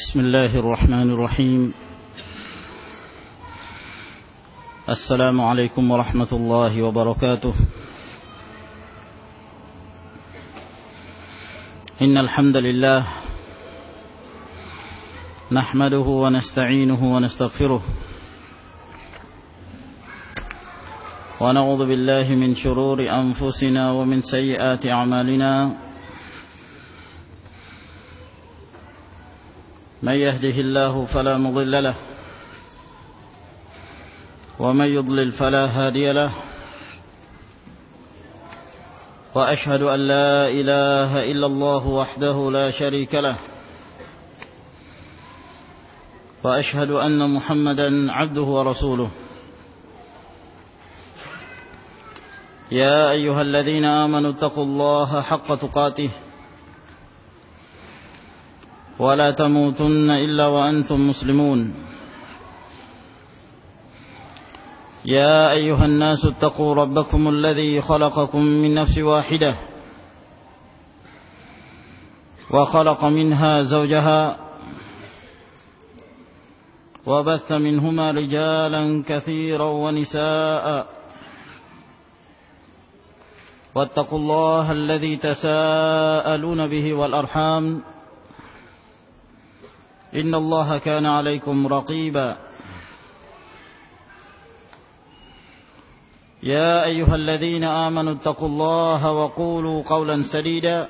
بسم الله الرحمن الرحيم. السلام عليكم ورحمة الله وبركاته. إن الحمد لله نحمده ونستعينه ونستغفره ونعوذ بالله من شرور أنفسنا ومن سيئات أعمالنا. من يهده الله فلا مضل له ومن يضلل فلا هادي له وأشهد أن لا إله إلا الله وحده لا شريك له وأشهد أن محمدا عبده ورسوله. يا أيها الذين آمنوا اتقوا الله حق تقاته ولا تموتن إلا وأنتم مسلمون. يا أيها الناس اتقوا ربكم الذي خلقكم من نفس واحدة وخلق منها زوجها وبث منهما رجالا كثيرا ونساء واتقوا الله الذي تساءلون به والأرحام إن الله كان عليكم رقيبا. يا أيها الذين آمنوا اتقوا الله وقولوا قولا سديدا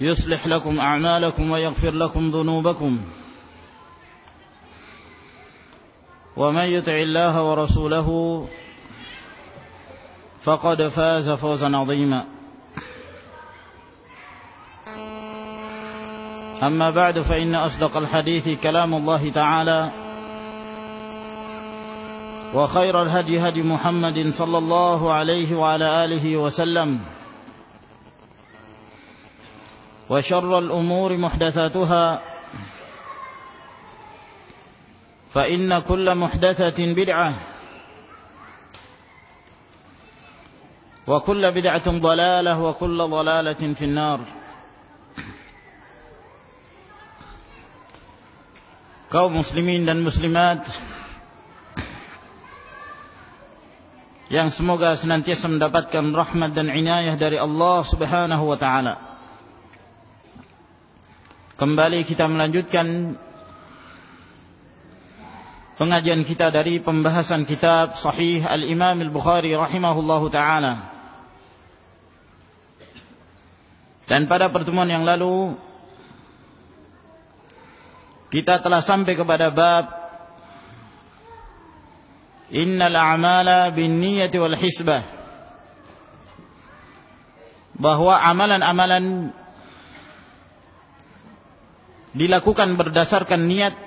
يصلح لكم أعمالكم ويغفر لكم ذنوبكم ومن يطع الله ورسوله فقد فاز فوزا عظيما. أما بعد فإن أصدق الحديث كلام الله تعالى وخير الهدي هدي محمد صلى الله عليه وعلى آله وسلم وشر الأمور محدثاتها فإن كل محدثة بدعة وكل بدعة ضلالة وكل ضلالة في النار. Kaum muslimin dan muslimat yang semoga senantiasa mendapatkan rahmat dan inayah dari Allah Subhanahu wa taala. Kembali kita melanjutkan pengajian kita dari pembahasan kitab Sahih Al-Imam Al-Bukhari rahimahullahu taala. Dan pada pertemuan yang lalu kita telah sampai kepada bab Innal a'mala binniyati wal hisbah, bahwa amalan-amalan dilakukan berdasarkan niat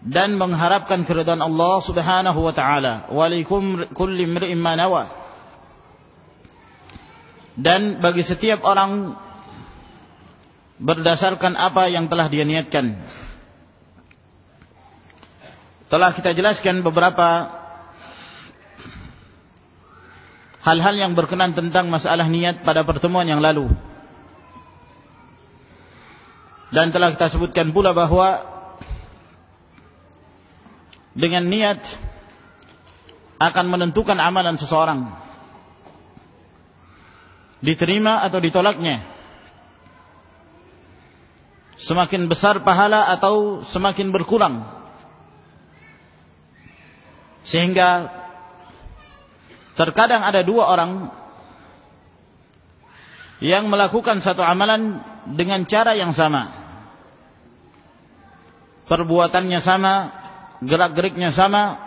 dan mengharapkan keridhaan Allah Subhanahu wa taala. Walikum kulli imri'in ma nawa. Dan bagi setiap orang berdasarkan apa yang telah dia niatkan. Telah kita jelaskan beberapa hal-hal yang berkenaan tentang masalah niat pada pertemuan yang lalu. Dan telah kita sebutkan pula bahwa dengan niat akan menentukan amalan seseorang, diterima atau ditolaknya, semakin besar pahala atau semakin berkurang. Sehingga terkadang ada dua orang yang melakukan satu amalan dengan cara yang sama, perbuatannya sama, gerak-geriknya sama,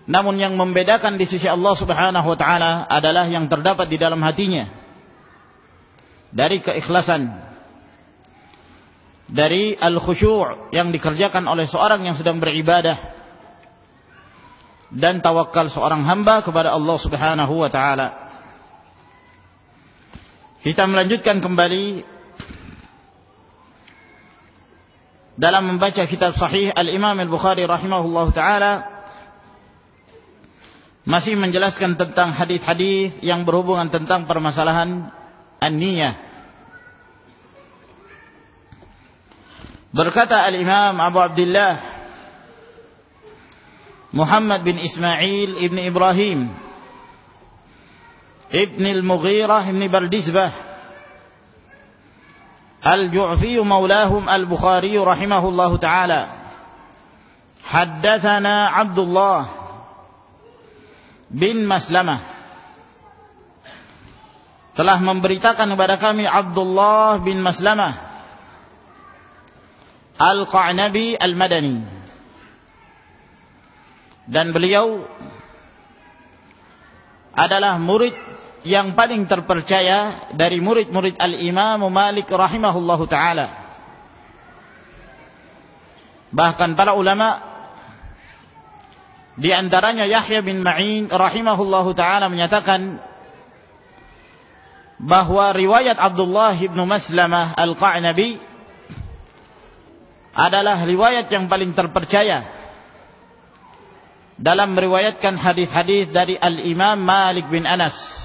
namun yang membedakan di sisi Allah Subhanahu wa taala adalah yang terdapat di dalam hatinya dari keikhlasan, dari al-khusyu' yang dikerjakan oleh seorang yang sedang beribadah, dan tawakal seorang hamba kepada Allah Subhanahu wa taala. Kita melanjutkan kembali dalam membaca kitab Sahih Al-Imam Al-Bukhari rahimahullahu taala, masih menjelaskan tentang hadis-hadis yang berhubungan tentang permasalahan an-niyah. Berkata al-Imam Abu Abdullah Muhammad bin Ismail ibn Ibrahim ibn al-Mughirah ibn Bardizbah al-Ju'fi maulahum al-Bukhari rahimahullahu ta'ala, haddatsana Abdullah bin Maslamah, telah memberitakan kepada kami Abdullah bin Maslamah Al-Qa'nabi Al-Madani, dan beliau adalah murid yang paling terpercaya dari murid-murid Al-Imam Malik rahimahullahu ta'ala. Bahkan para ulama, di antaranya Yahya bin Ma'in rahimahullahu ta'ala, menyatakan bahwa riwayat Abdullah bin Maslamah Al-Qa'nabi adalah riwayat yang paling terpercaya dalam meriwayatkan hadis-hadis dari Al-Imam Malik bin Anas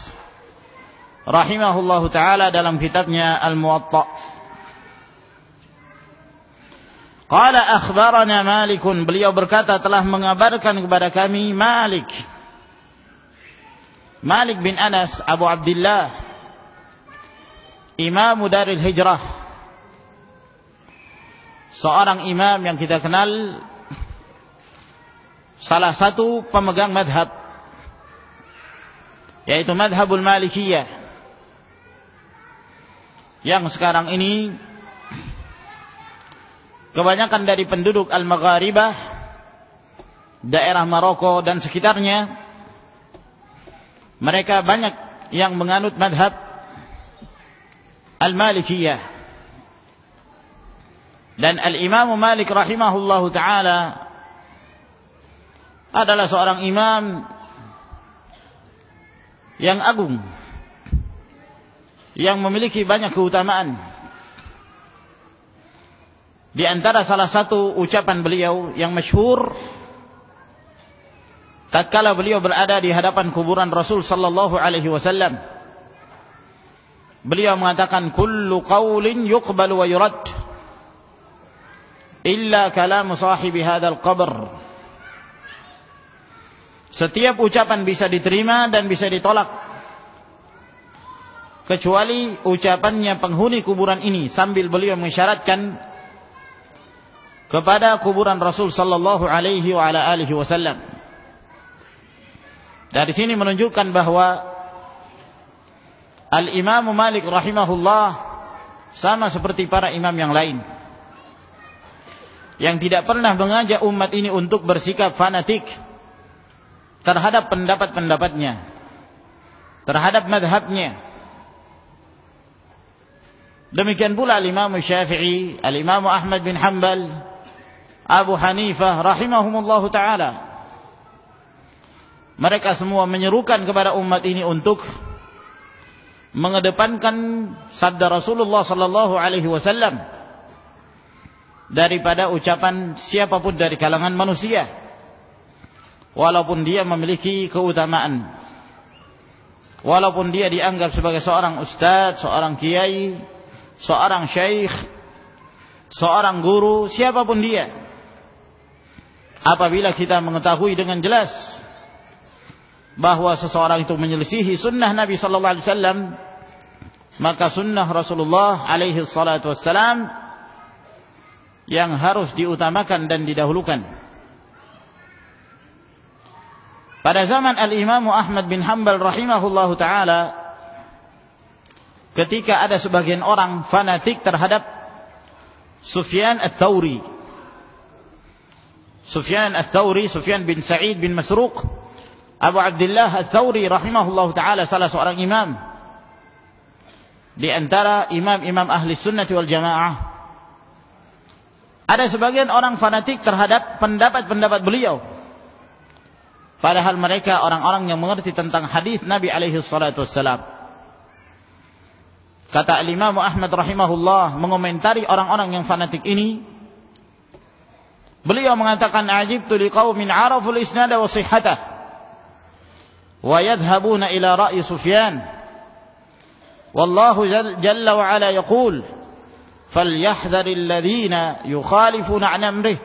rahimahullahu ta'ala dalam kitabnya Al-Muwatta. Qala akhbarana Malikun, beliau berkata telah mengabarkan kepada kami Malik bin Anas Abu Abdullah, Imam Daril Hijrah, seorang imam yang kita kenal salah satu pemegang madhab, yaitu madhabul Malikiyah, yang sekarang ini kebanyakan dari penduduk Al-Magharibah, daerah Maroko dan sekitarnya, mereka banyak yang menganut madhab Al-Malikiyah. Dan Al-Imam Malik rahimahullahu ta'ala adalah seorang imam yang agung, yang memiliki banyak keutamaan. Di antara salah satu ucapan beliau yang masyhur tatkala beliau berada di hadapan kuburan Rasul sallallahu alaihi wasallam, beliau mengatakan, kullu qaulin yuqbalu wa yurad illa kalamu sahibi hadzal qabr. Setiap ucapan bisa diterima dan bisa ditolak kecuali ucapannya penghuni kuburan ini, sambil beliau mengisyaratkan kepada kuburan Rasul sallallahu alaihi wa ala alihi wasallam. Dari sini menunjukkan bahwa Al-Imam Malik rahimahullah sama seperti para imam yang lain, yang tidak pernah mengajak umat ini untuk bersikap fanatik terhadap pendapat-pendapatnya, terhadap madhabnya. Demikian pula Al-Imam Syafi'i, Al-Imam Ahmad bin Hanbal, Abu Hanifah rahimahumullahu ta'ala. Mereka semua menyerukan kepada umat ini untuk mengedepankan sabda Rasulullah sallallahu alaihi wasallam daripada ucapan siapapun dari kalangan manusia, walaupun dia memiliki keutamaan, walaupun dia dianggap sebagai seorang ustadz, seorang kiai, seorang syekh, seorang guru, siapapun dia. Apabila kita mengetahui dengan jelas bahwa seseorang itu menyelisihi sunnah Nabi sallallahu alaihi wasallam, maka sunnah Rasulullah alaihi salatu wassalam yang harus diutamakan dan didahulukan. Pada zaman Al-Imam Ahmad bin Hanbal rahimahullahu ta'ala, ketika ada sebagian orang fanatik terhadap Sufyan Ats-Tsauri, Sufyan bin Sa'id bin Masruq Abu Abdullah Ats-Tsauri rahimahullahu ta'ala, salah seorang imam di antara imam-imam ahli sunnah wal jamaah. Ada sebagian orang fanatik terhadap pendapat-pendapat beliau, padahal mereka orang-orang yang mengerti tentang hadis Nabi alaihi salatu wassalam. Kata Al-Imam Ahmad rahimahullah mengomentari orang-orang yang fanatik ini, beliau mengatakan, ajibtu liqaumin araful isnada wa sihhatah wa yadhhabuna ila ra'yi Sufyan Wallahu jalla wa ala yaqul, "Falyahdharil ladzina yukhalifuna 'an amrihi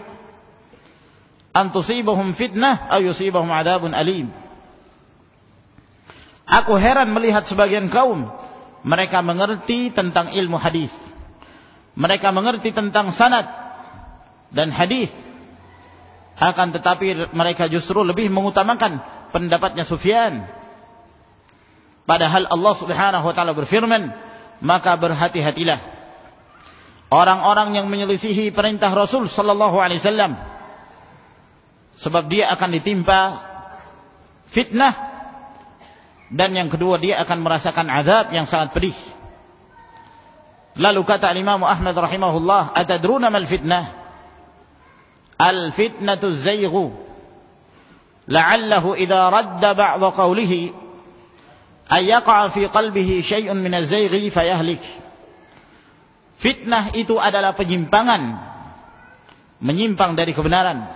an tusibahum fitnah aw yusibahum 'adzabun alim." Aku heran melihat sebagian kaum, mereka mengerti tentang ilmu hadis, mereka mengerti tentang sanad dan hadis, akan tetapi mereka justru lebih mengutamakan pendapatnya Sufyan. Padahal Allah Subhanahu wa taala berfirman, "Maka berhati-hatilah orang-orang yang menyelisihi perintah Rasul sallallahu alaihi wasallam, sebab dia akan ditimpa fitnah, dan yang kedua dia akan merasakan azab yang sangat pedih." Lalu kata Imam Ahmad rahimahullah, "Atadruna mal fitnah? Al-fitnatu az-zayghu, la'allahu idza radda ba'dha qawlihi ay yaqa fi qalbihi syai'un min az-zayghi fayahlik." Fitnah itu adalah penyimpangan, menyimpang dari kebenaran.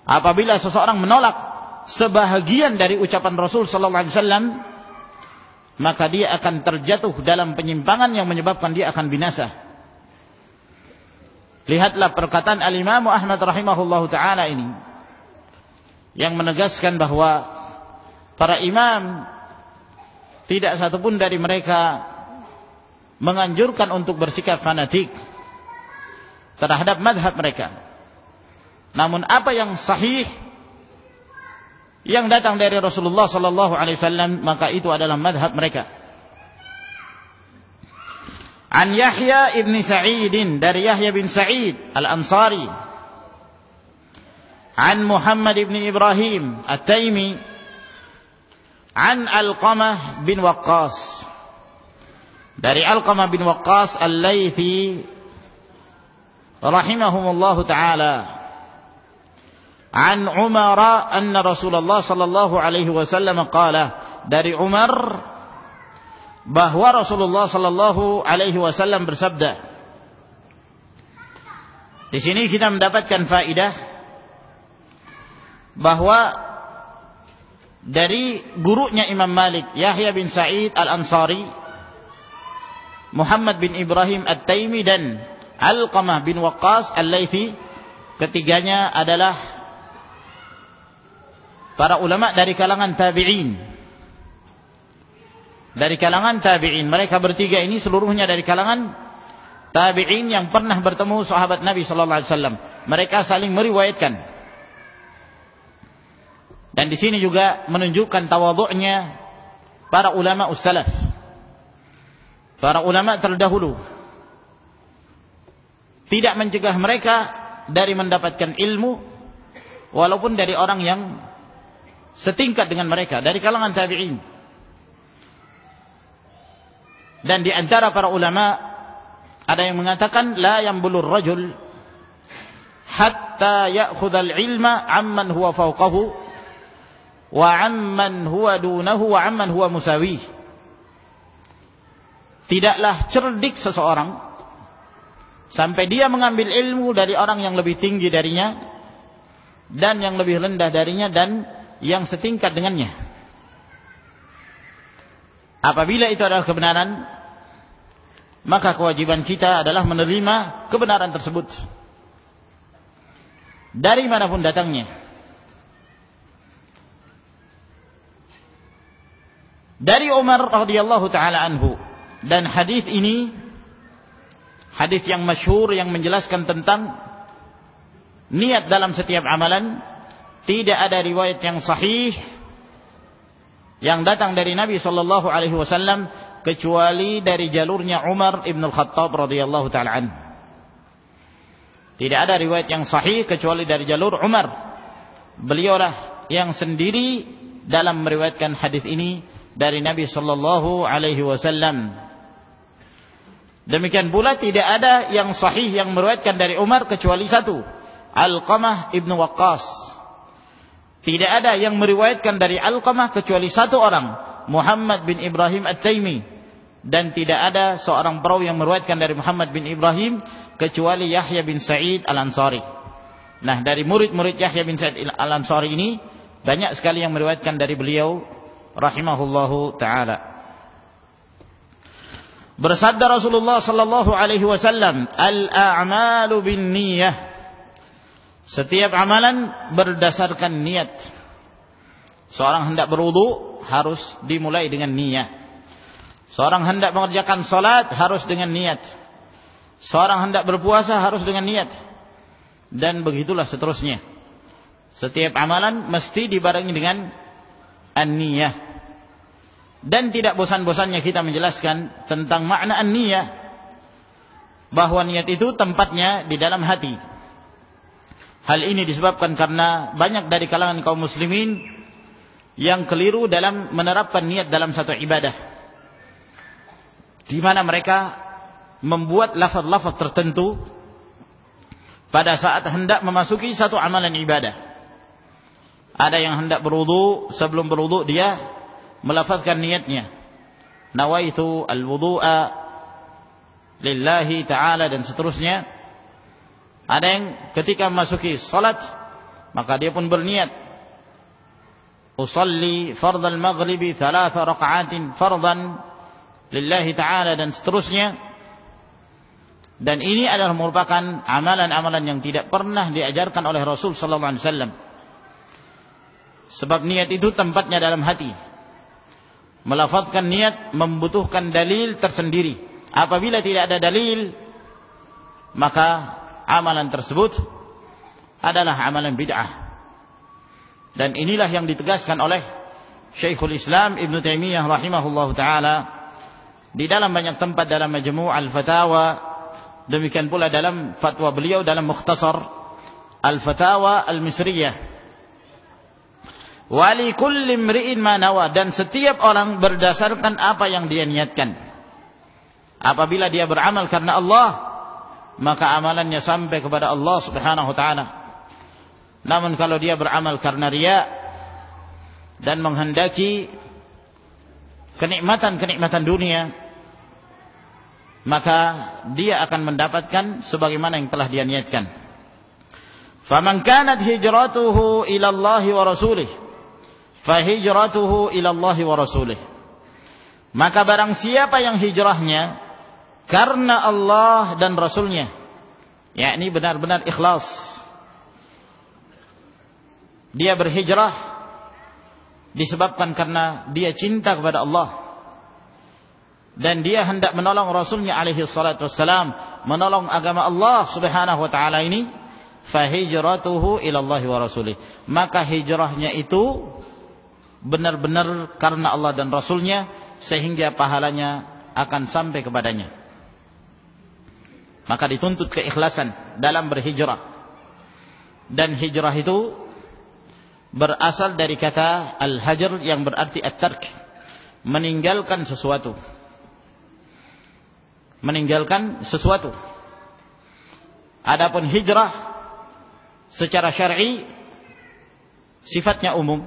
Apabila seseorang menolak sebahagian dari ucapan Rasul sallallahu alaihi wasallam, maka dia akan terjatuh dalam penyimpangan yang menyebabkan dia akan binasa. Lihatlah perkataan Al-Imam Ahmad rahimahullahu taala ini yang menegaskan bahwa para imam tidak satupun dari mereka menganjurkan untuk bersikap fanatik terhadap madhab mereka. Namun apa yang sahih yang datang dari Rasulullah sallallahu alaihi wasallam, maka itu adalah madhab mereka. An Yahya ibn Sa'id, dari Yahya bin Sa'id Al-Ansari, an Muhammad ibn Ibrahim At-Taimi, an Alqamah bin Waqqas, dari Alqamah bin Waqqas Al-Laythi rahimahumullahu ta'ala, an Umar anna Rasulullah sallallahu alaihi wasallam qala, dari Umar bahwa Rasulullah sallallahu alaihi wasallam bersabda. Di sini kita mendapatkan faedah bahwa dari gurunya Imam Malik, Yahya bin Sa'id Al-Ansari, Muhammad bin Ibrahim At-Taimi, dan Alqamah bin Waqqas Al-Laythi, ketiganya adalah para ulama dari kalangan tabi'in. Dari kalangan tabi'in. Mereka bertiga ini seluruhnya dari kalangan tabi'in yang pernah bertemu sahabat Nabi sallallahu alaihi wasallam. Mereka saling meriwayatkan. Dan di sini juga menunjukkan tawadhu'nya para ulama ussalaf, para ulama terdahulu. Tidak mencegah mereka dari mendapatkan ilmu walaupun dari orang yang setingkat dengan mereka, dari kalangan tabi'in. Dan di antara para ulama ada yang mengatakan, la yambulur rajul hatta ya'khudhal ilma amman huwa fawqahu wa amman huwa dunahu wa amman huwa musawih. Tidaklah cerdik seseorang sampai dia mengambil ilmu dari orang yang lebih tinggi darinya dan yang lebih rendah darinya dan yang setingkat dengannya. Apabila itu adalah kebenaran, maka kewajiban kita adalah menerima kebenaran tersebut dari manapun datangnya. Dari Umar radhiyallahu taala anhu, dan hadis ini hadis yang masyhur yang menjelaskan tentang niat dalam setiap amalan. Tidak ada riwayat yang sahih yang datang dari Nabi sallallahu alaihi wasallam kecuali dari jalurnya Umar ibn al-Khattab radhiyallahu taala anhu. Tidak ada riwayat yang sahih kecuali dari jalur Umar. Beliaulah yang sendiri dalam meriwayatkan hadis ini dari Nabi sallallahu alaihi wasallam. Demikian pula tidak ada yang sahih yang meriwayatkan dari Umar kecuali satu, Alqamah ibn Waqqas. Tidak ada yang meriwayatkan dari Alqamah kecuali satu orang, Muhammad bin Ibrahim At-Taimi. Dan tidak ada seorang perawi yang meriwayatkan dari Muhammad bin Ibrahim kecuali Yahya bin Sa'id Al-Ansari. Nah, dari murid-murid Yahya bin Sa'id Al-Ansari ini banyak sekali yang meriwayatkan dari beliau rahimahullahu ta'ala. Bersabda Rasulullah sallallahu alaihi wasallam, "Al-a'malu binniyah." Setiap amalan berdasarkan niat. Seorang hendak berwudu harus dimulai dengan niat. Seorang hendak mengerjakan salat harus dengan niat. Seorang hendak berpuasa harus dengan niat. Dan begitulah seterusnya. Setiap amalan mesti dibarengi dengan an-niyah. Dan tidak bosan-bosannya kita menjelaskan tentang makna an-niyah, bahwa niat itu tempatnya di dalam hati. Hal ini disebabkan karena banyak dari kalangan kaum muslimin yang keliru dalam menerapkan niat dalam satu ibadah, di mana mereka membuat lafaz-lafaz tertentu pada saat hendak memasuki satu amalan ibadah. Ada yang hendak berwudu, sebelum berwudu dia melafazkan niatnya, nawaitu al-wudu'a lillahi ta'ala, dan seterusnya. Ada yang ketika memasuki salat maka dia pun berniat, usalli fardal maghribi 3 raka'atin fardan lillahi ta'ala, dan seterusnya. Dan ini adalah merupakan amalan-amalan yang tidak pernah diajarkan oleh Rasul sallallahu alaihi wasallam. Sebab niat itu tempatnya dalam hati. Melafazkan niat membutuhkan dalil tersendiri. Apabila tidak ada dalil, maka amalan tersebut adalah amalan bid'ah. Dan inilah yang ditegaskan oleh Syekhul Islam Ibn Taimiyah rahimahullah ta'ala di dalam banyak tempat dalam Majmu' al-Fatawa, demikian pula dalam fatwa beliau dalam Mukhtasar al-Fatawa al-Misriyah. Wali kulli imri'in ma nawa, dan setiap orang berdasarkan apa yang dia niatkan. Apabila dia beramal karena Allah, maka amalannya sampai kepada Allah Subhanahu wa taala. Namun kalau dia beramal karena riya dan menghendaki kenikmatan-kenikmatan dunia, maka dia akan mendapatkan sebagaimana yang telah dia niatkan. Faman kanat hijratuhu ila Allah wa rasulih, fahijratuhu ila Allah wa rasulih. Maka barang siapa yang hijrahnya karena Allah dan Rasulnya, yakni benar-benar ikhlas, dia berhijrah disebabkan karena dia cinta kepada Allah dan dia hendak menolong Rasulnya alaihi salatu wassalam, menolong agama Allah subhanahu wa ta'ala ini, fahijratuhu ila Allah wa rasulih. Maka hijrahnya itu benar-benar karena Allah dan Rasulnya, sehingga pahalanya akan sampai kepadanya. Maka dituntut keikhlasan dalam berhijrah. Dan hijrah itu berasal dari kata al-hajr yang berarti at-tark, meninggalkan sesuatu. Meninggalkan sesuatu. Adapun hijrah secara syar'i sifatnya umum.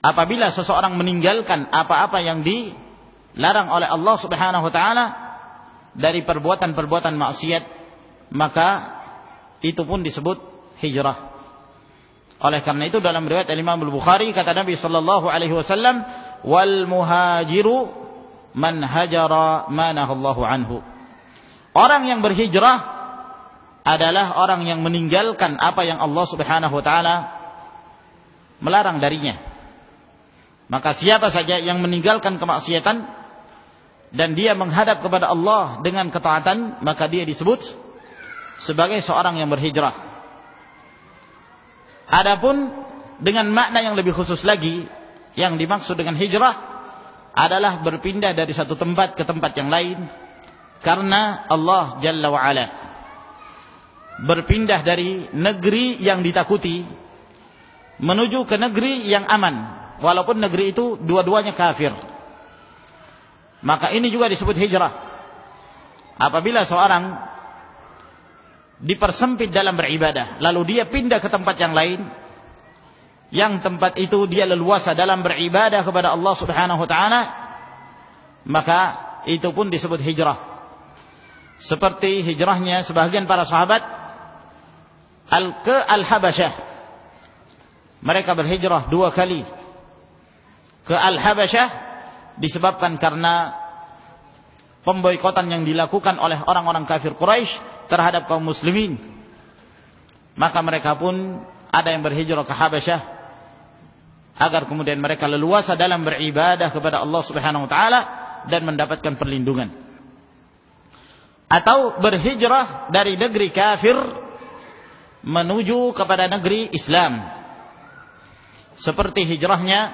Apabila seseorang meninggalkan apa-apa yang dilarang oleh Allah Subhanahu wa taala dari perbuatan-perbuatan maksiat, maka itu pun disebut hijrah. Oleh karena itu dalam riwayat Imam Al-Bukhari kata Nabi sallallahu alaihi wasallam, wal muhajiru man hajara ma nahallahu anhu. Orang yang berhijrah adalah orang yang meninggalkan apa yang Allah Subhanahu wa taala melarang darinya. Maka siapa saja yang meninggalkan kemaksiatan dan dia menghadap kepada Allah dengan ketaatan, maka dia disebut sebagai seorang yang berhijrah. Adapun dengan makna yang lebih khusus lagi, yang dimaksud dengan hijrah adalah berpindah dari satu tempat ke tempat yang lain karena Allah Jalla wa'ala. Berpindah dari negeri yang ditakuti menuju ke negeri yang aman, walaupun negeri itu dua-duanya kafir. Maka ini juga disebut hijrah. Apabila seorang dipersempit dalam beribadah, lalu dia pindah ke tempat yang lain, yang tempat itu dia leluasa dalam beribadah kepada Allah Subhanahu wa taala, maka itu pun disebut hijrah. Seperti hijrahnya sebagian para sahabat ke Al-Habasyah. Mereka berhijrah 2 kali ke Al-Habasyah disebabkan karena pemboikotan yang dilakukan oleh orang-orang kafir Quraisy terhadap kaum muslimin. Maka mereka pun ada yang berhijrah ke Habasyah agar kemudian mereka leluasa dalam beribadah kepada Allah Subhanahu wa taala dan mendapatkan perlindungan. Atau berhijrah dari negeri kafir menuju kepada negeri Islam. Seperti hijrahnya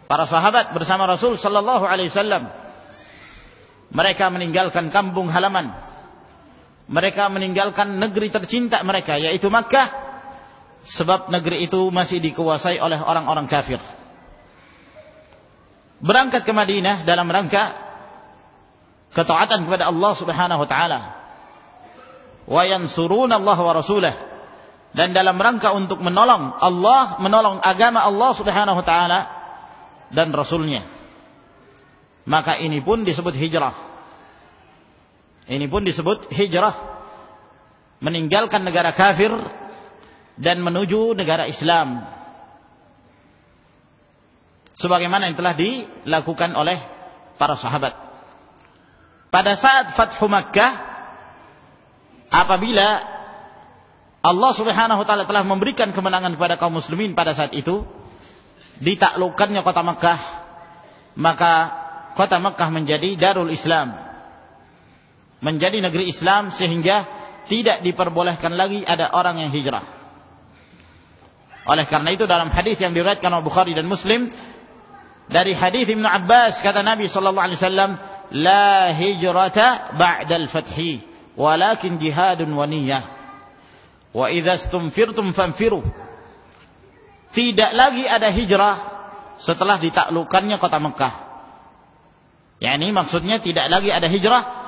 para sahabat bersama Rasul sallallahu alaihi wasallam. Mereka meninggalkan kampung halaman. Mereka meninggalkan negeri tercinta mereka, yaitu Makkah, sebab negeri itu masih dikuasai oleh orang-orang kafir. Berangkat ke Madinah dalam rangka ketaatan kepada Allah Subhanahu wa taala. Wa yansuruna Allah wa rasulah, dan dalam rangka untuk menolong Allah, menolong agama Allah Subhanahu wa taala dan rasulnya. Maka ini pun disebut hijrah. Ini pun disebut hijrah, meninggalkan negara kafir dan menuju negara Islam, sebagaimana yang telah dilakukan oleh para sahabat. Pada saat Fathu Makkah, apabila Allah Subhanahu wa taala telah memberikan kemenangan kepada kaum muslimin pada saat itu, ditaklukkannya kota Makkah, maka kota Makkah menjadi Darul Islam, menjadi negeri Islam, sehingga tidak diperbolehkan lagi ada orang yang hijrah. Oleh karena itu dalam hadis yang diriwayatkan oleh Bukhari dan Muslim dari hadis Ibnu Abbas, kata Nabi sallallahu alaihi wasallam, la hijrata ba'dal fathi walakin jihadun wa niyyah wa idza istumfirtum fanfiru. Tidak lagi ada hijrah setelah ditaklukkannya kota Mekah. Yani maksudnya tidak lagi ada hijrah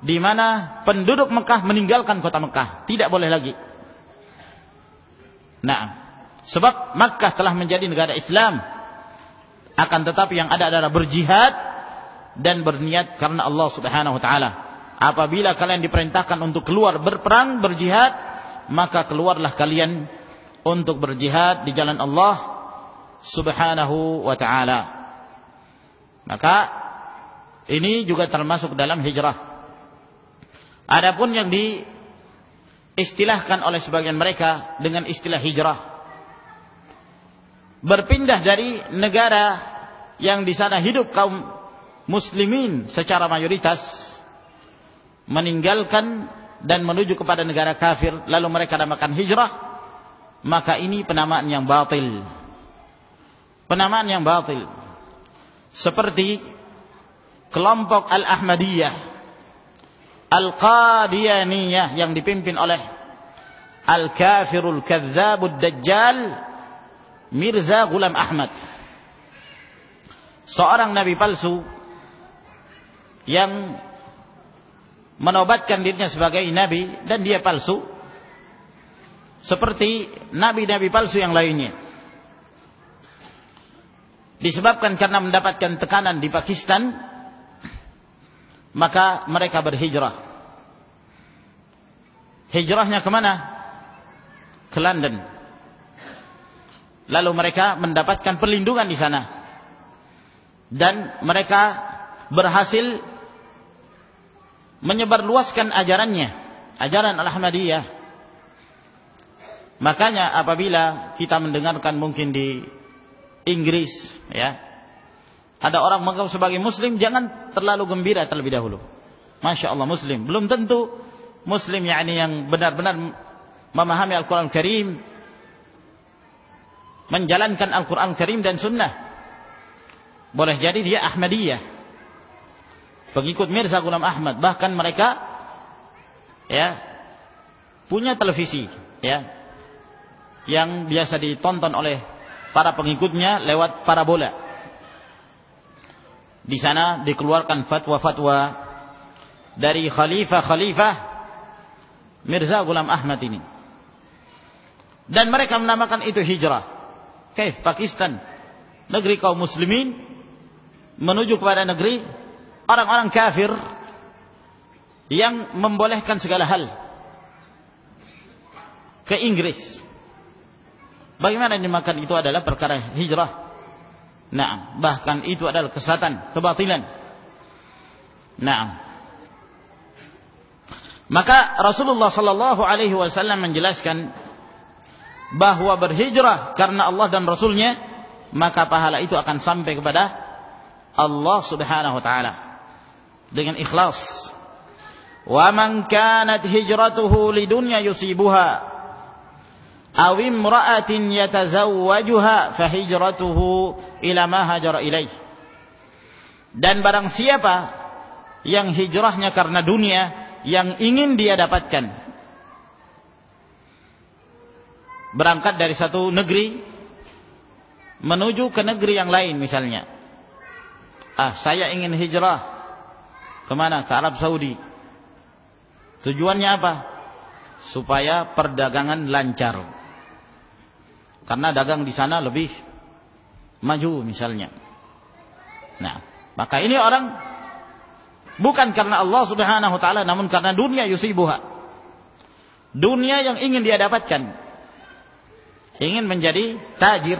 di mana penduduk Mekah meninggalkan kota Mekah, tidak boleh lagi. Nah, sebab Makkah telah menjadi negara Islam, akan tetapi yang ada adalah berjihad dan berniat karena Allah Subhanahu wa taala. Apabila kalian diperintahkan untuk keluar berperang, berjihad, maka keluarlah kalian untuk berjihad di jalan Allah Subhanahu wa taala. Maka ini juga termasuk dalam hijrah. Adapun yang diistilahkan oleh sebagian mereka dengan istilah hijrah, berpindah dari negara yang di sana hidup kaum muslimin secara mayoritas, meninggalkan dan menuju kepada negara kafir, lalu mereka namakan hijrah, maka ini penamaan yang batil. Penamaan yang batil. Seperti kelompok Al-Ahmadiyah, Al-Qadianiyah yang dipimpin oleh Al-Kafirul Kadzabud Dajjal Mirza Ghulam Ahmad, seorang nabi palsu yang menobatkan dirinya sebagai nabi dan dia palsu, seperti nabi-nabi palsu yang lainnya. Disebabkan karena mendapatkan tekanan di Pakistan, maka mereka berhijrah. Hijrahnya kemana? Ke London. Lalu mereka mendapatkan perlindungan di sana, dan mereka berhasil menyebarluaskan ajarannya, ajaran Al-Ahmadiyah. Makanya apabila kita mendengarkan mungkin di Inggris, ya, ada orang mengaku sebagai Muslim, jangan terlalu gembira terlebih dahulu. Masya Allah Muslim, belum tentu Muslim yakni yang benar-benar memahami Al-Quran Karim, menjalankan Al-Quran Karim dan Sunnah. Boleh jadi dia Ahmadiyah, pengikut Mirza Ghulam Ahmad. Bahkan mereka ya punya televisi, ya, yang biasa ditonton oleh para pengikutnya lewat parabola. Di sana dikeluarkan fatwa-fatwa dari khalifah Mirza Ghulam Ahmad ini, dan mereka menamakan itu hijrah. Kaif Pakistan, negeri kaum muslimin, menuju kepada negeri orang-orang kafir yang membolehkan segala hal, ke Inggris. Bagaimana dinamakan itu adalah perkara hijrah. Nah, bahkan itu adalah kesesatan, kebatilan. Nah, maka Rasulullah sallallahu alaihi wasallam menjelaskan bahwa berhijrah karena Allah dan Rasulnya, maka pahala itu akan sampai kepada Allah Subhanahu wa taala dengan ikhlas. Wa man kanat hijratuhu lidunya yusibuha aw imra'atin yatazawwajuha fa hijratuhu ila ma hajara ilaih. Dan barang siapa yang hijrahnya karena dunia yang ingin dia dapatkan, berangkat dari satu negeri menuju ke negeri yang lain misalnya. Saya ingin hijrah kemana? Ke Arab Saudi. Tujuannya apa? Supaya perdagangan lancar, karena dagang di sana lebih maju misalnya. Nah, maka ini orang bukan karena Allah Subhanahu wa taala, namun karena dunia yusibuha. Dunia yang ingin dia dapatkan. Ingin menjadi tajir,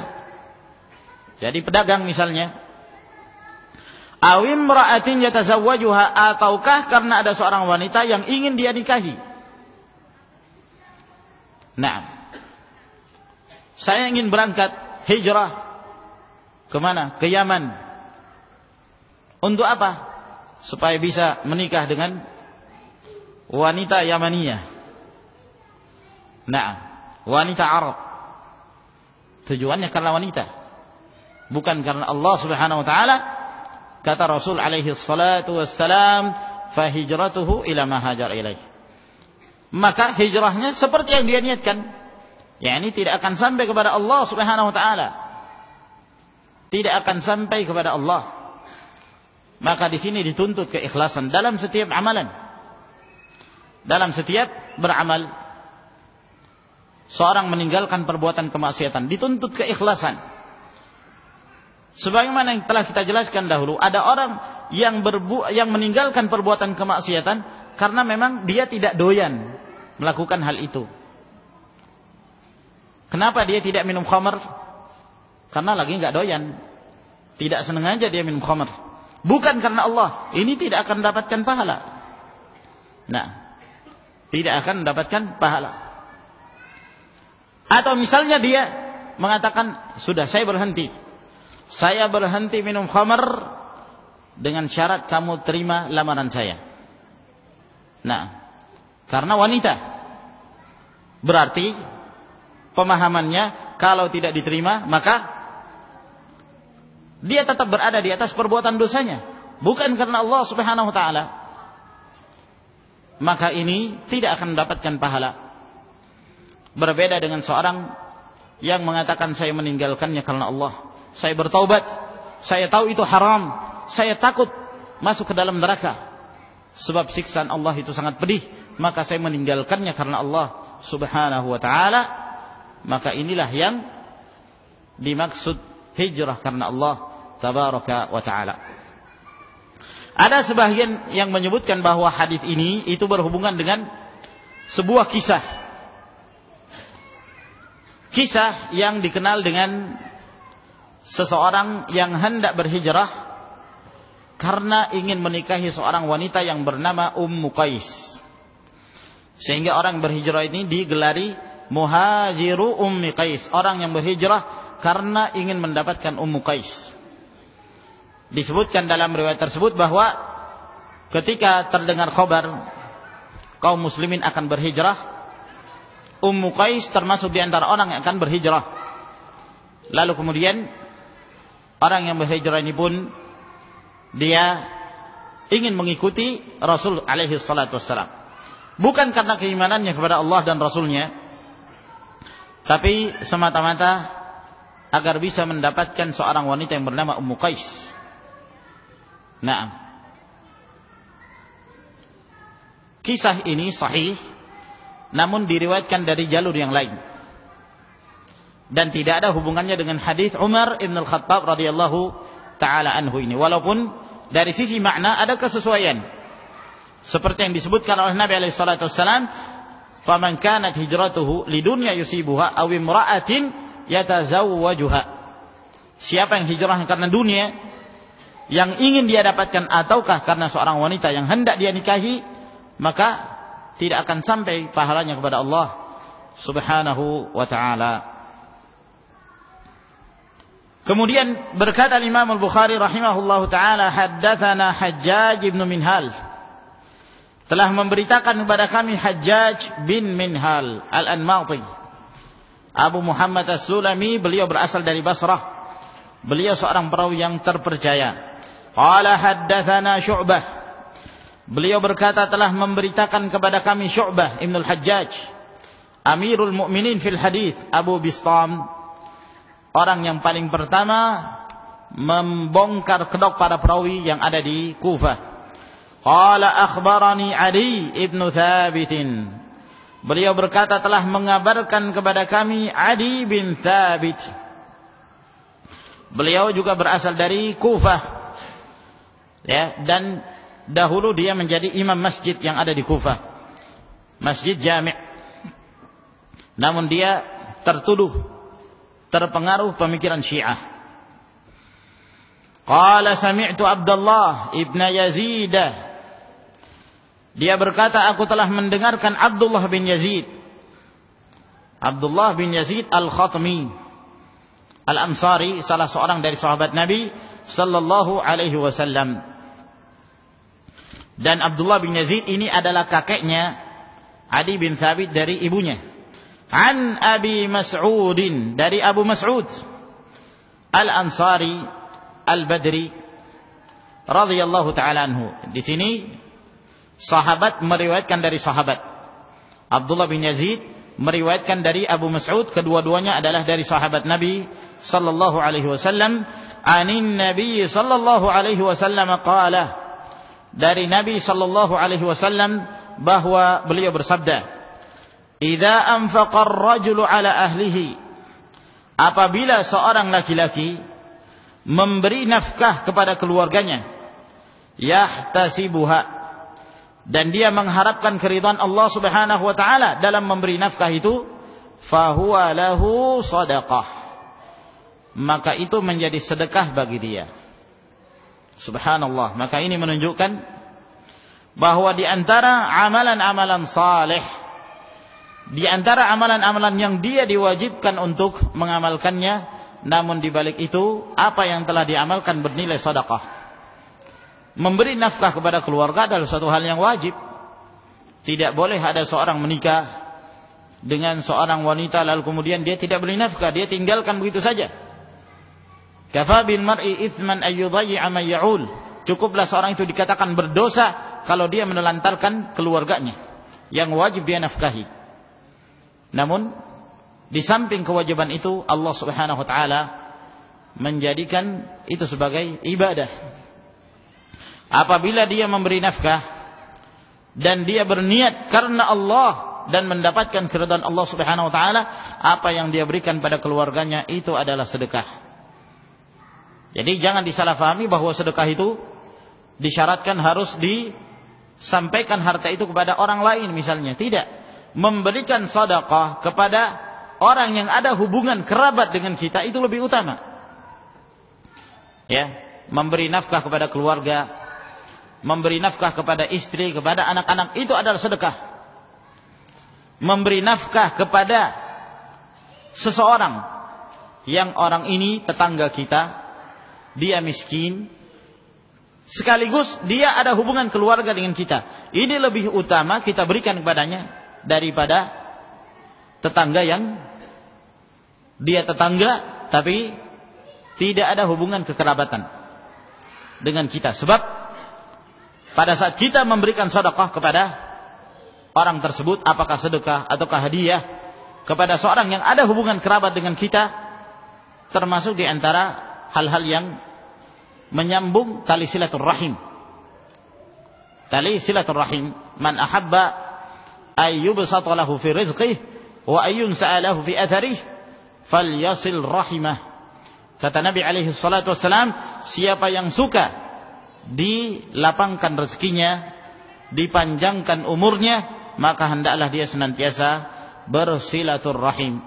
jadi pedagang misalnya. Awim ra'atin yatazawwajuha, ataukah karena ada seorang wanita yang ingin dia nikahi. Nah, saya ingin berangkat hijrah kemana? Ke Yaman. Untuk apa? Supaya bisa menikah dengan wanita Yamaniyah. Nah, wanita Arab. Tujuannya karena wanita, bukan karena Allah Subhanahu wa taala. Kata Rasul alaihi salatu wassalam, fa hijratuhu ila ma hajar ilaih. Maka hijrahnya seperti yang dia niatkan, yakni tidak akan sampai kepada Allah Subhanahu wa taala, tidak akan sampai kepada Allah. Maka di sini dituntut keikhlasan dalam setiap amalan, dalam setiap beramal. Seorang meninggalkan perbuatan kemaksiatan dituntut keikhlasan. Sebagaimana yang telah kita jelaskan dahulu, ada orang yang meninggalkan perbuatan kemaksiatan karena memang dia tidak doyan melakukan hal itu. Kenapa dia tidak minum khamr? Karena lagi enggak doyan, tidak sengaja dia minum khamr. Bukan karena Allah, ini tidak akan mendapatkan pahala. Nah, tidak akan mendapatkan pahala. Atau misalnya dia mengatakan, sudah saya berhenti minum khamr dengan syarat kamu terima lamaran saya. Nah, karena wanita, berarti pemahamannya kalau tidak diterima maka dia tetap berada di atas perbuatan dosanya, bukan karena Allah Subhanahu wa taala. Maka ini tidak akan mendapatkan pahala. Berbeda dengan seorang yang mengatakan saya meninggalkannya karena Allah, saya bertaubat, saya tahu itu haram, saya takut masuk ke dalam neraka sebab siksaan Allah itu sangat pedih, maka saya meninggalkannya karena Allah Subhanahu wa taala. Maka inilah yang dimaksud hijrah karena Allah tabaraka wa taala. Ada sebagian yang menyebutkan bahwa hadis ini itu berhubungan dengan sebuah kisah yang dikenal dengan seseorang yang hendak berhijrah karena ingin menikahi seorang wanita yang bernama Ummu Qais. Sehingga orang berhijrah ini digelari muhajiru Ummi Qais, orang yang berhijrah karena ingin mendapatkan Ummu Qais. Disebutkan dalam riwayat tersebut bahwa ketika terdengar khabar kaum muslimin akan berhijrah, Ummu Qais termasuk di antara orang yang akan berhijrah. Lalu kemudian orang yang berhijrah ini pun dia ingin mengikuti Rasul alaihi salatu wassalam, bukan karena keimanannya kepada Allah dan Rasulnya, tapi semata-mata agar bisa mendapatkan seorang wanita yang bernama Ummu Qais. Nah, kisah ini sahih, namun diriwayatkan dari jalur yang lain dan tidak ada hubungannya dengan hadis Umar ibn al-Khattab radhiyallahu taala anhu ini, walaupun dari sisi makna ada kesesuaian seperti yang disebutkan oleh Nabi alaihi salatu wasallam, faman kanat hijratuhu lidunya yusibuha aw imra'atin yatazawwajuha. Siapa yang hijrah karena dunia yang ingin dia dapatkan ataukah karena seorang wanita yang hendak dia nikahi, maka tidak akan sampai pahalanya kepada Allah Subhanahu wa ta'ala. Kemudian berkata Imam Al-Bukhari rahimahullahu ta'ala, haddatsana Hajjaj ibn Minhal, telah memberitakan kepada kami Hajjaj bin Minhal Al-Anmati, Abu Muhammad As-Sulami, beliau berasal dari Basrah, beliau seorang perawi yang terpercaya. Qala haddatsana Syu'bah, beliau berkata telah memberitakan kepada kami Syu'bah Ibn Al-Hajjaj, Amirul Mu'minin fil Hadith, Abu Bistam, orang yang paling pertama membongkar kedok para perawi yang ada di Kufah. Qala akhbarani Ali ibn Thabit, beliau berkata telah mengabarkan kepada kami Adi bin Thabit, beliau juga berasal dari Kufah, ya, dan dahulu dia menjadi imam masjid yang ada di Kufah, Masjid Jami'. Namun dia terpengaruh pemikiran Syiah. Qala sami'tu Abdullah ibn Yazid, dia berkata aku telah mendengarkan Abdullah bin Yazid, Abdullah bin Yazid Al-Khatmi Al-Ansari, salah seorang dari sahabat Nabi sallallahu alaihi wasallam. Dan Abdullah bin Yazid ini adalah kakeknya Adi bin Thabit dari ibunya. An Abi Mas'udin, dari Abu Mas'ud Al-Ansari Al-Badri radhiyallahu ta'ala anhu. Di sini sahabat meriwayatkan dari sahabat. Abdullah bin Yazid meriwayatkan dari Abu Mas'ud, kedua-duanya adalah dari sahabat Nabi sallallahu alaihi wasallam. Anin Nabi sallallahu alaihi wasallam qala, dari Nabi sallallahu alaihi wasallam bahwa beliau bersabda, "Idza anfaqa ar-rajulu ala ahlihi", apabila seorang laki-laki memberi nafkah kepada keluarganya, yahtasibuha, dan dia mengharapkan keridhaan Allah Subhanahu wa taala dalam memberi nafkah itu, fahuwa lahu shadaqah, maka itu menjadi sedekah bagi dia. Subhanallah. Maka ini menunjukkan bahwa di antara amalan-amalan saleh, di antara amalan-amalan yang dia diwajibkan untuk mengamalkannya, namun di balik itu apa yang telah diamalkan bernilai sedekah. Memberi nafkah kepada keluarga adalah suatu hal yang wajib. Tidak boleh ada seorang menikah dengan seorang wanita lalu kemudian dia tidak beri nafkah, dia tinggalkan begitu saja. Kafa bil mar'i itsman ay yudayyi'a man ya'ul. Cukuplah seorang itu dikatakan berdosa kalau dia menelantarkan keluarganya yang wajib dia nafkahi. Namun di samping kewajiban itu, Allah Subhanahu wa taala menjadikan itu sebagai ibadah. Apabila dia memberi nafkah dan dia berniat karena Allah dan mendapatkan keridhaan Allah Subhanahu wa taala, apa yang dia berikan pada keluarganya itu adalah sedekah. Jadi jangan disalahfahami bahwa sedekah itu disyaratkan harus disampaikan harta itu kepada orang lain misalnya. Tidak. Memberikan sedekah kepada orang yang ada hubungan kerabat dengan kita itu lebih utama. Ya, memberi nafkah kepada keluarga, memberi nafkah kepada istri, kepada anak-anak, itu adalah sedekah. Memberi nafkah kepada seseorang yang orang ini tetangga kita, dia miskin, sekaligus dia ada hubungan keluarga dengan kita, ini lebih utama kita berikan kepadanya daripada tetangga yang dia tetangga tapi tidak ada hubungan kekerabatan dengan kita. Sebab pada saat kita memberikan sedekah kepada orang tersebut, apakah sedekah ataukah hadiah kepada seorang yang ada hubungan kerabat dengan kita, termasuk di antara hal-hal yang menyambung tali silaturrahim. Tali silaturrahim, man ahabba ayyubsata lahu fi rizqihi wa ayyunsa'a lahu fi atharih falyasil rahimah. Kata Nabi alaihi salatu wassalam, siapa yang suka dilapangkan rezekinya, dipanjangkan umurnya, maka hendaklah dia senantiasa bersilaturrahim.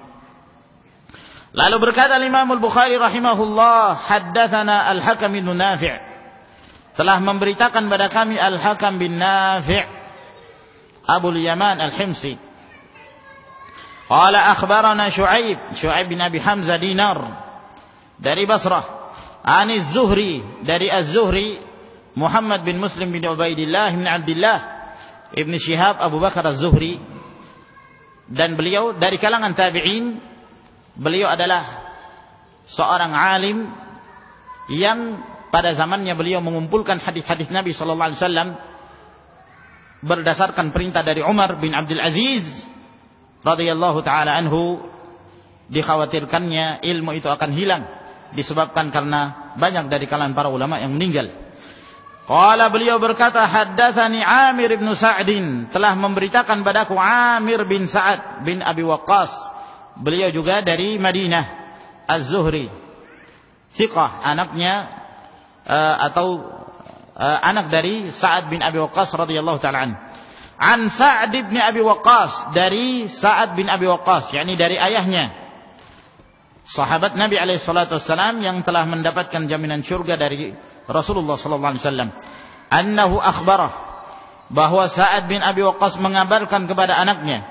Lalu berkata Imam Al-Bukhari rahimahullah, haddatsana Al-Hakam bin Nafi', telah memberitakan pada kami Al-Hakam bin Nafi' Abul Yaman Al-Himsi. Qala akhbarana Syu'aib bin Abi Hamzah Dinar dari Basrah, Ani Az-Zuhri dari Az-Zuhri Muhammad bin Muslim bin Ubaidillah bin Abdullah Ibn Shihab Abu Bakar Az-Zuhri, dan beliau dari kalangan tabi'in. Beliau adalah seorang alim yang pada zamannya beliau mengumpulkan hadis-hadis Nabi sallallahu alaihi wasallam berdasarkan perintah dari Umar bin Abdul Aziz radhiyallahu taala anhu. Dikhawatirkannya ilmu itu akan hilang disebabkan karena banyak dari kalangan para ulama yang meninggal. Qala, beliau berkata, haddatsani Amir bin Sa'd, telah memberitakan padaku Amir bin Sa'ad bin Abi Waqqas. Beliau juga dari Madinah, Az-Zuhri, thiqah, anaknya anak dari Sa'ad bin Abi Waqqas radhiyallahu ta'ala anhu. An Sa'ad bin Abi Waqqas, dari Sa'ad bin Abi Waqqas, yakni dari ayahnya, sahabat Nabi alaihi salatu wassalam yang telah mendapatkan jaminan surga dari Rasulullah sallallahu alaihi wasallam. Annahu akhbarah, bahwa Sa'ad bin Abi Waqqas mengabarkan kepada anaknya,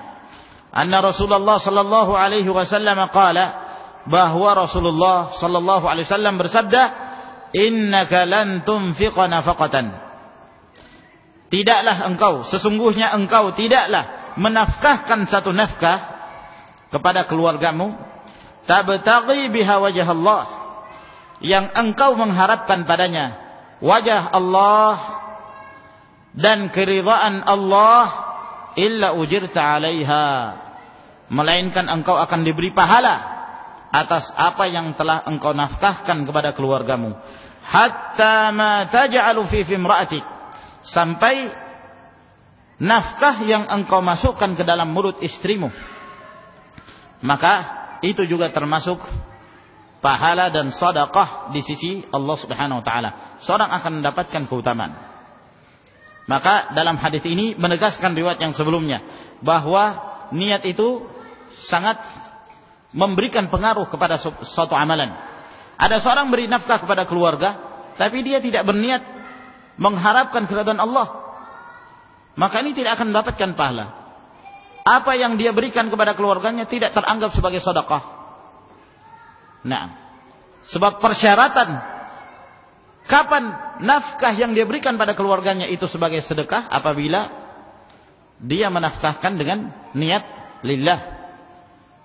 anna Rasulullah sallallahu alaihi wasallam qala, bahwa Rasulullah sallallahu alaihi wasallam bersabda, innaka lan tunfiqa nafaqatan, tidaklah engkau, sesungguhnya engkau tidaklah menafkahkan satu nafkah kepada keluargamu, tabtaghi biha wajh Allah, yang engkau mengharapkan padanya wajah Allah dan keridhaan Allah, illa ujirta 'alaiha, melainkan engkau akan diberi pahala atas apa yang telah engkau nafkahkan kepada keluargamu. Hatta ma taj'alu fi imra'atik, sampai nafkah yang engkau masukkan ke dalam mulut istrimu, maka itu juga termasuk pahala dan sedekah di sisi Allah Subhanahu wa taala. Seorang akan mendapatkan keutamaan. Maka dalam hadis ini menegaskan riwayat yang sebelumnya, bahwa niat itu sangat memberikan pengaruh kepada suatu amalan. Ada seorang beri nafkah kepada keluarga, tapi dia tidak berniat mengharapkan keridhaan Allah, maka ini tidak akan mendapatkan pahala. Apa yang dia berikan kepada keluarganya tidak teranggap sebagai sedekah. Nah, sebab persyaratan kapan nafkah yang dia berikan pada keluarganya itu sebagai sedekah, apabila dia menafkahkan dengan niat lillah,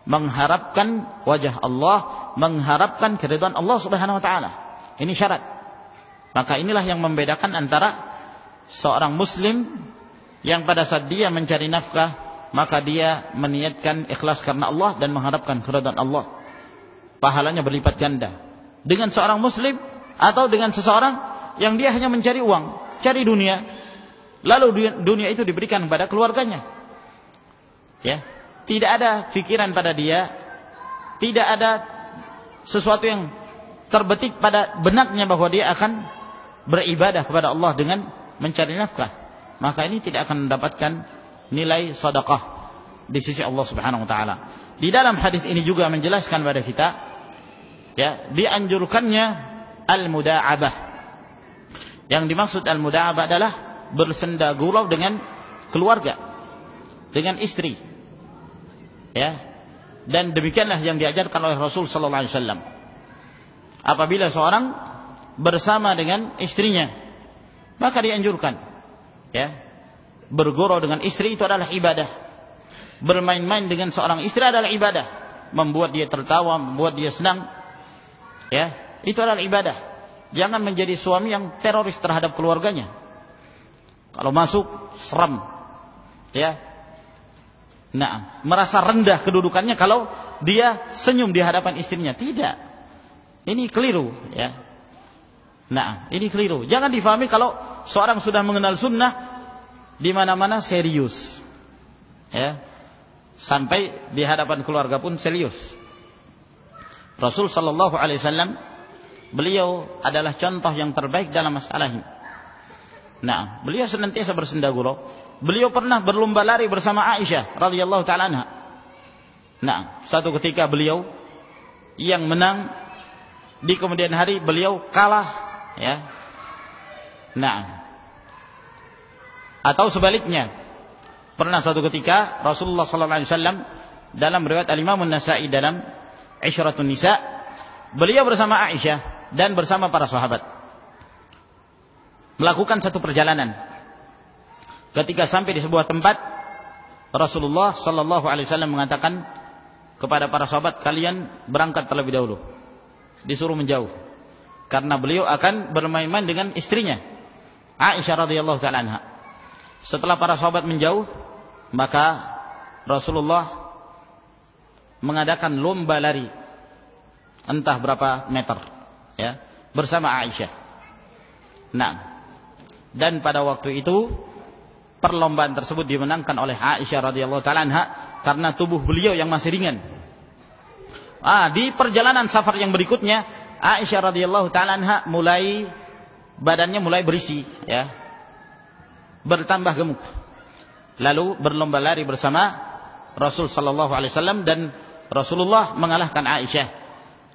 mengharapkan wajah Allah, mengharapkan keridhaan Allah Subhanahu wa taala. Ini syarat. Maka inilah yang membedakan antara seorang muslim yang pada saat dia mencari nafkah, maka dia meniatkan ikhlas karena Allah dan mengharapkan keridhaan Allah, pahalanya berlipat ganda, dengan seorang muslim atau dengan seseorang yang dia hanya mencari uang, cari dunia, lalu dunia itu diberikan kepada keluarganya. Ya, tidak ada pikiran pada dia, tidak ada sesuatu yang terbetik pada benaknya bahwa dia akan beribadah kepada Allah dengan mencari nafkah, maka ini tidak akan mendapatkan nilai sedekah di sisi Allah Subhanahu wa taala. Di dalam hadis ini juga menjelaskan kepada kita, ya, dianjurkannya al-muda'abah. Yang dimaksud al-muda'abah adalah bersenda gurau dengan keluarga, dengan istri. Ya. Dan demikianlah yang diajarkan oleh Rasul sallallahu alaihi wasallam. Apabila seorang bersama dengan istrinya, maka dianjurkan, ya, bergurau dengan istri itu adalah ibadah. Bermain-main dengan seorang istri adalah ibadah, membuat dia tertawa, membuat dia senang, ya, itu adalah ibadah. Jangan menjadi suami yang teroris terhadap keluarganya. Kalau masuk seram, ya, nah, merasa rendah kedudukannya kalau dia senyum di hadapan istrinya. Tidak, ini keliru, ya. Nah, ini keliru. Jangan difahami kalau seorang sudah mengenal sunnah, di mana-mana serius, ya, sampai di hadapan keluarga pun serius. Rasul sallallahu alaihi wasallam, beliau adalah contoh yang terbaik dalam masalah ini. Nah, beliau senantiasa bersenda gurau. Beliau pernah berlomba lari bersama Aisyah radhiyallahu taala anha. Nah, suatu ketika beliau yang menang, di kemudian hari beliau kalah, ya. Nah, atau sebaliknya, pernah suatu ketika Rasulullah sallallahu alaihi wasallam dalam riwayat Al-Imam An-Nasa'i dalam Ishratun Nisa, beliau bersama Aisyah dan bersama para sahabat melakukan satu perjalanan. Ketika sampai di sebuah tempat, Rasulullah sallallahu alaihi wasallam mengatakan kepada para sahabat, kalian berangkat terlebih dahulu. Disuruh menjauh karena beliau akan bermain-main dengan istrinya Aisyah radhiyallahu taala anha. Setelah para sahabat menjauh, maka Rasulullah mengadakan lomba lari entah berapa meter, ya, bersama Aisyah. Nah, dan pada waktu itu perlombaan tersebut dimenangkan oleh Aisyah radhiyallahu taala anha karena tubuh beliau yang masih ringan. Di perjalanan safar yang berikutnya, Aisyah radhiyallahu taala anha badannya mulai berisi, ya, bertambah gemuk. Lalu berlomba lari bersama Rasul sallallahu alaihi wasallam dan Rasulullah mengalahkan Aisyah.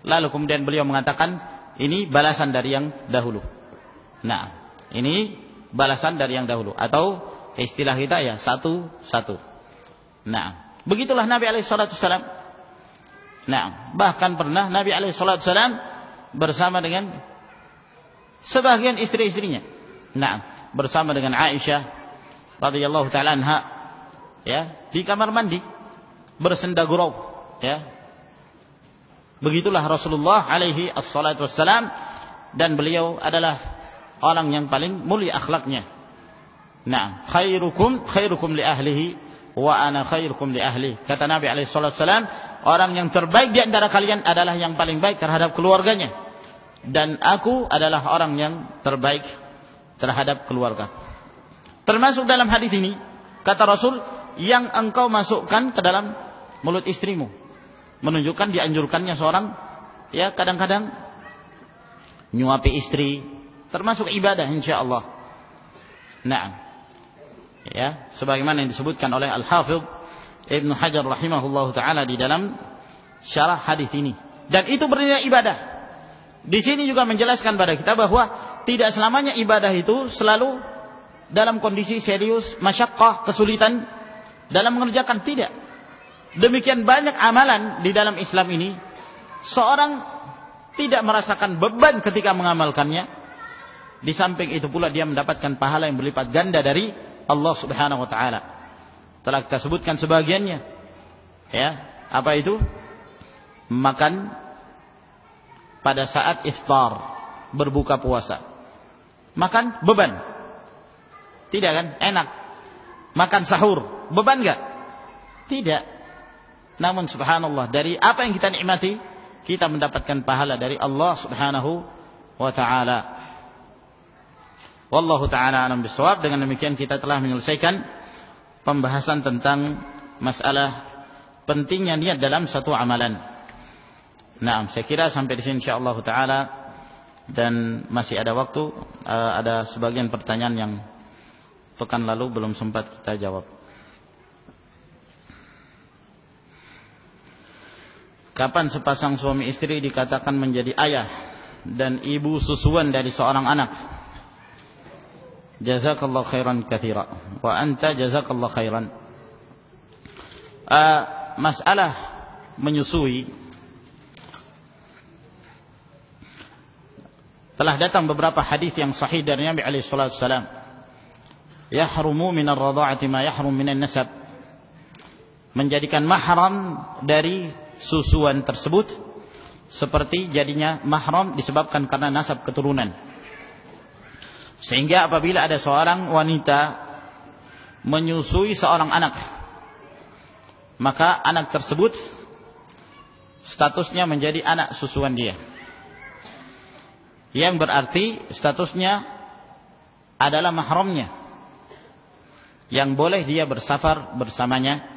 Lalu kemudian beliau mengatakan, ini balasan dari yang dahulu. Nah, ini balasan dari yang dahulu, atau istilah kita ya satu-satu. Nah, begitulah Nabi alaihi salatu wasallam. Nah, bahkan pernah Nabi alaihi salatu wasallam bersama dengan sebagian istri-istrinya. Nah, bersama dengan Aisyah radhiyallahu taala anha, ya, di kamar mandi bersenda gurau, ya. Begitulah Rasulullah alaihi assalatu wassalam, dan beliau adalah orang yang paling mulia akhlaknya. Nah, khairukum li ahlihi wa ana khairukum li ahli. Kata Nabi alaihi salatu wassalam, orang yang terbaik di antara kalian adalah yang paling baik terhadap keluarganya, dan aku adalah orang yang terbaik terhadap keluarga. Termasuk dalam hadis ini, kata Rasul, yang engkau masukkan ke dalam mulut istrimu, menunjukkan dianjurkannya seorang, ya, kadang-kadang nyuapi istri, termasuk ibadah insyaallah. Nah, ya, sebagaimana yang disebutkan oleh Al-Hafidh Ibnu Hajar rahimahullahu taala di dalam syarah hadis ini, dan itu bernilai ibadah. Di sini juga menjelaskan pada kita bahwa tidak selamanya ibadah itu selalu dalam kondisi serius, masyaqqah, kesulitan dalam mengerjakan, tidak. Demikian banyak amalan di dalam Islam ini, seorang tidak merasakan beban ketika mengamalkannya. Di samping itu pula dia mendapatkan pahala yang berlipat ganda dari Allah Subhanahu wa taala. Telah kita sebutkan sebagiannya. Ya, apa itu? Makan pada saat iftar, berbuka puasa. Makan beban. Tidak kan? Enak. Makan sahur, beban enggak? Tidak. Namun subhanallah, dari apa yang kita nikmati, kita mendapatkan pahala dari Allah Subhanahu wa taala. Wallahu taala alam bisawab. Dengan demikian kita telah menyelesaikan pembahasan tentang masalah pentingnya niat dalam satu amalan. Nah, saya kira sampai di sini insyaallah taala, dan masih ada waktu, ada sebagian pertanyaan yang pekan lalu belum sempat kita jawab. Kapan sepasang suami istri dikatakan menjadi ayah dan ibu susuan dari seorang anak? Jazakallahu khairan katsira wa anta jazakallahu khairan. Masalah menyusui, telah datang beberapa hadis yang sahih dari Nabi alaihi salatu wasallam. Yahrumu min ar-radha'ati ma yahrum min an-nasab. Menjadikan mahram dari susuan tersebut seperti jadinya mahram disebabkan karena nasab keturunan. Sehingga apabila ada seorang wanita menyusui seorang anak, maka anak tersebut statusnya menjadi anak susuan dia, yang berarti statusnya adalah mahramnya, yang boleh dia bersafar bersamanya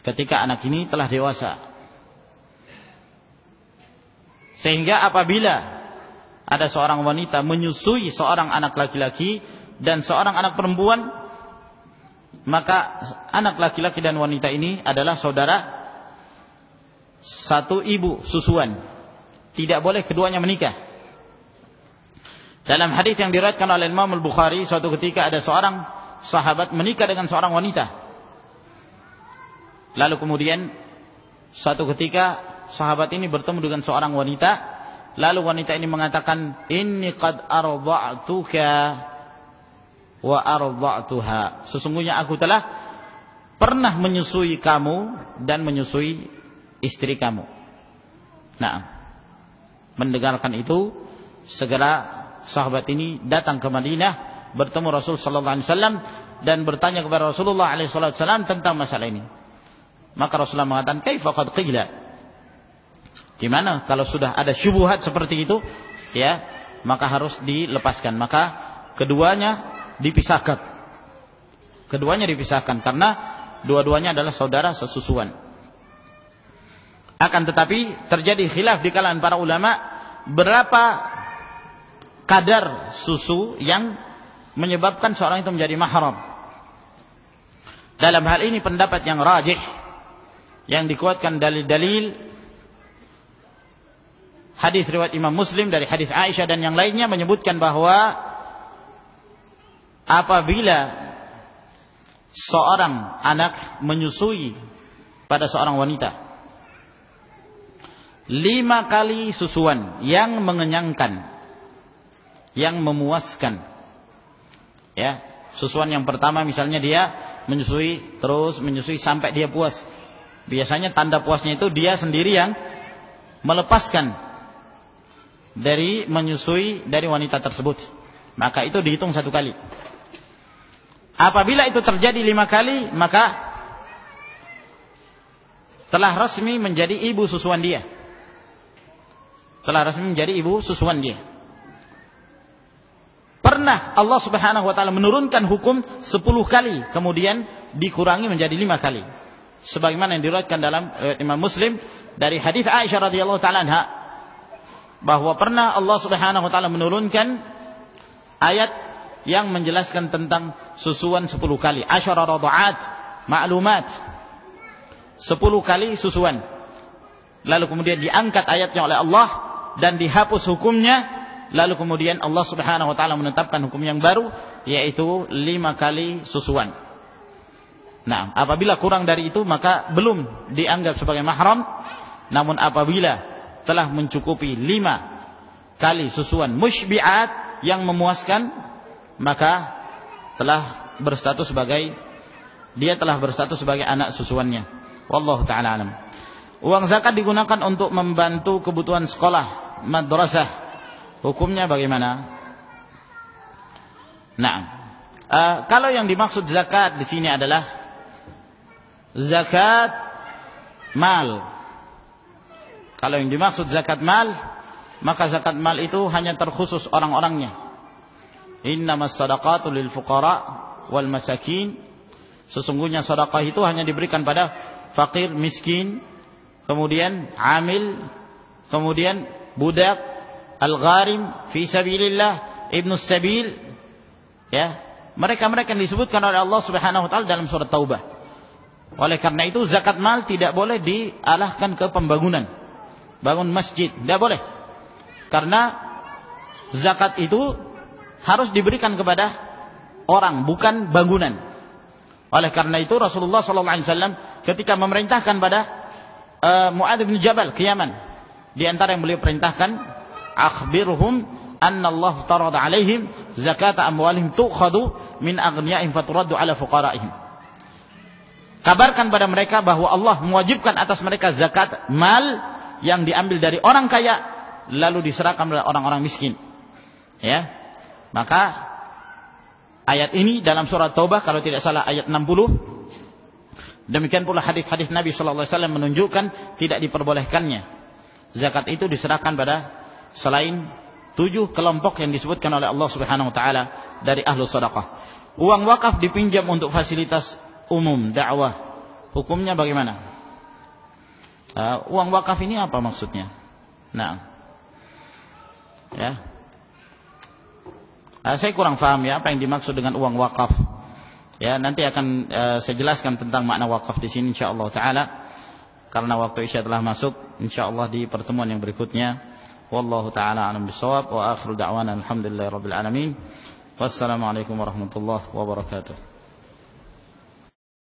ketika anak ini telah dewasa. Sehingga apabila ada seorang wanita menyusui seorang anak laki-laki dan seorang anak perempuan, maka anak laki-laki dan wanita ini adalah saudara satu ibu susuan. Tidak boleh keduanya menikah. Dalam hadis yang diriwayatkan oleh Imam Al-Bukhari, suatu ketika ada seorang sahabat menikah dengan seorang wanita. Lalu kemudian suatu ketika sahabat ini bertemu dengan seorang wanita, lalu wanita ini mengatakan, "Inni qad arda'tuka wa arda'tuha." Sesungguhnya aku telah pernah menyusui kamu dan menyusui istri kamu. Nah, mendengarkan itu, segera sahabat ini datang ke Madinah, bertemu Rasul sallallahu alaihi wasallam dan bertanya kepada Rasulullah alaihi wasallam tentang masalah ini. Maka Rasulullah mengatakan, "Kaifa qad qila?" Gimana kalau sudah ada syubhat seperti itu, ya, maka harus dilepaskan. Maka keduanya dipisahkan. Keduanya dipisahkan karena dua-duanya adalah saudara sesusuan. Akan tetapi terjadi khilaf di kalangan para ulama berapa kadar susu yang menyebabkan seorang itu menjadi mahram. Dalam hal ini pendapat yang rajih, yang dikuatkan dalil-dalil hadis riwayat Imam Muslim dari hadis Aisyah dan yang lainnya menyebutkan bahwa apabila seorang anak menyusui pada seorang wanita 5 kali susuan yang mengenyangkan, yang memuaskan, ya, susuan yang pertama misalnya dia menyusui terus menyusui sampai dia puas. Biasanya tanda puasnya itu dia sendiri yang melepaskan dari menyusui dari wanita tersebut, maka itu dihitung 1 kali. Apabila itu terjadi 5 kali, maka telah resmi menjadi ibu susuan dia. Telah resmi menjadi ibu susuan dia. Pernah Allah Subhanahu wa taala menurunkan hukum 10 kali, kemudian dikurangi menjadi 5 kali. Sebagaimana yang diriwayatkan dalam Imam Muslim dari hadis Aisyah radhiyallahu taala anha, bahwa pernah Allah Subhanahu wa taala menurunkan ayat yang menjelaskan tentang susuan 10 kali. 10 radha'at ma'lumat. 10 kali susuan. Lalu kemudian diangkat ayatnya oleh Allah dan dihapus hukumnya. Lalu kemudian Allah Subhanahu wa taala menetapkan hukum yang baru, yaitu 5 kali susuan. Nah, apabila kurang dari itu maka belum dianggap sebagai mahram. Namun apabila telah mencukupi 5 kali susuan musybi'at yang memuaskan, maka telah berstatus sebagai anak susuannya. Wallahu ta'ala alam. Uang zakat digunakan untuk membantu kebutuhan sekolah, madrasah. Hukumnya bagaimana? Nah, kalau yang dimaksud zakat di sini adalah zakat mal. Kalau yang dimaksud zakat mal, maka zakat mal itu hanya terkhusus orang-orangnya. Innamas shadaqatu lil fuqara wal masakin. Sesungguhnya sedekah itu hanya diberikan pada fakir, miskin, kemudian amil, kemudian budak, al-gharim fi sabilillah, ibnus sabil, ya, mereka-mereka yang disebutkan oleh Allah Subhanahu wa taala dalam surat Taubah. Oleh karena itu zakat mal tidak boleh dialahkan ke pembangunan, bangun masjid, tidak boleh. Karena zakat itu harus diberikan kepada orang, bukan bangunan. Oleh karena itu Rasulullah SAW ketika memerintahkan pada Mu'adz bin Jabal ke Yaman, di antara yang beliau perintahkan, akhbirhum anna Allah farada alaihim zakata amwalihim tu'khadhu min aghniyaihim faturaddu ala fuqaraihim. Kabarkan pada mereka bahwa Allah mewajibkan atas mereka zakat mal yang diambil dari orang kaya lalu diserahkan kepada orang-orang miskin. Ya. Maka ayat ini dalam surat Taubah kalau tidak salah ayat 60. Demikian pula hadis-hadis Nabi sallallahu alaihi wasallam menunjukkan tidak diperbolehkannya zakat itu diserahkan pada selain 7 kelompok yang disebutkan oleh Allah Subhanahu wa taala dari ahlu sedekah. Uang wakaf dipinjam untuk fasilitas umum dakwah. Hukumnya bagaimana? Uang wakaf ini apa maksudnya? Nah. Ya. Saya kurang paham ya apa yang dimaksud dengan uang wakaf. Ya, nanti akan saya jelaskan tentang makna wakaf di sini insyaallah taala. Karena waktu Isya telah masuk, insyaallah di pertemuan yang berikutnya Wallahu taala a'lam bissawab wa akhiru da'wana alhamdulillahirabbil alamin. Wassalamualaikum warahmatullahi wabarakatuh.